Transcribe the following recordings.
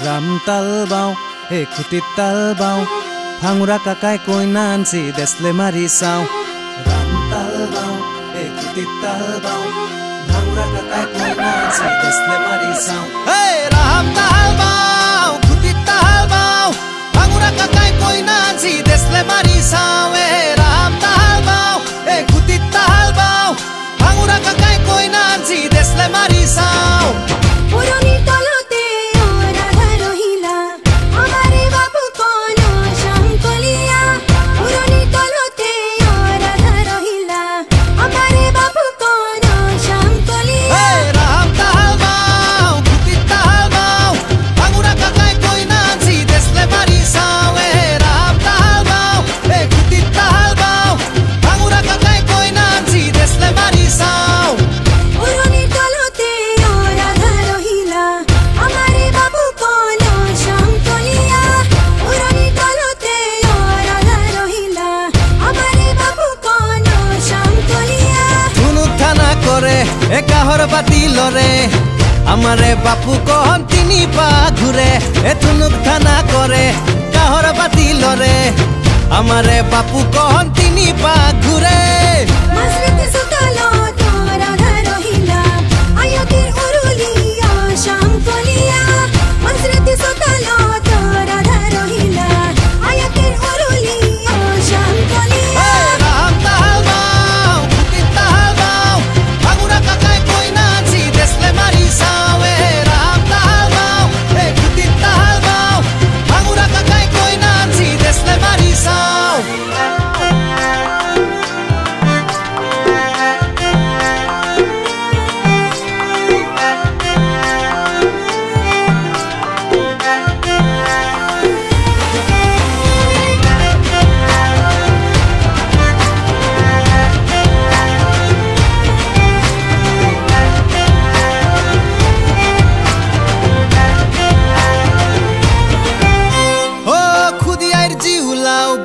রামতাল বাও হে খুঁটিত তাল বাও ভাঙুরা কাকাই কইনা আনছি দেশলে মারি চাও রামতাল বাও হে খুঁটিত তাল বাও ভাঙুরা কাকাই কইনা আনছি দেশলে মারি চাও হে রামতাল বাও খুঁটিত তাল বাও ভাঙুরা কাকাই কইনা আনছি দেশলে মারি চাও হে রামতাল বাও হে খুঁটিত তাল বাও ভাঙুরা কাকাই কইনা আনছি দেশলে মারি চাও পুরনি তলতে রাধা রহিলা আমারে বাবু কোন শঙ্কলিয়া পুরনি তলতে রাধা রহিলা আমারে বাবু কোন শঙ্কলিয়া হে রামতাল বাও খুঁটিত তাল বাও ভাঙুরা কাকাই কইনা আনছি দেশলে মারি চাও হে রামতাল বাও হে খুঁটিত তাল বাও ভাঙুরা কাকাই কইনা আনছি দেশলে মারি চাও পুরনি তলতে রাধা রহিলা আমারে বাবু কোন শঙ্কলিয়া পুরনি তলতে রাধা রহিলা আমারে বাবু কোন শঙ্কলিয়া ধুনুক থানা করে এ কাহর বাতি লরে আমারে বাপু কহন তিনি পা ঘুরে এ ধুনুক থানা করে কাহর বাতি লরে আমারে বাপু কহন তিনি পা ঘুরে মাসরিতে সুতালো রাধা রহিলা আয়াতের উরুলিয়া শঙ্কলিয়া মাসরিতে সুতালো রাধা রহিলা আয়াতের উরুলিয়া শঙ্কলিয়া রামতাল বাও খুঁটিত তাল বাও ভাঙুরা কাকাই কইনা আনছি দেশলে মারি চাও হে রামতাল বাও হে খুঁটিত তাল বাও ভাঙুরা কাকাই কইনা আনছি দেশলে মারি চাও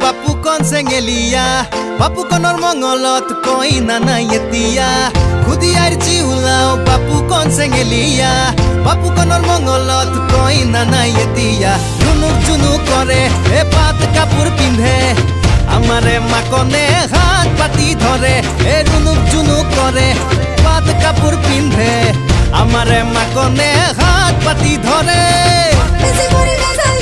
বাপু কন চেঙেলিয়া বাপু কনৰ মঙলত কইনা নাই এতিয়া খুদিয়াৰ জিউলাও বাপু কন চেঙেলিয়া বাপু কনৰ মঙলত কইনা নাই এতিয়া জুনুক জুনুক কৰে এ পাত কাপোৰ পিন্ধে আমাৰে মাকনে হাত পাতি ধৰে এ জুনুক জুনুক কৰে পাত কাপোৰ পিন্ধে আমাৰে মাকনে হাত পাতি ধৰে বেশি কৰে গজাল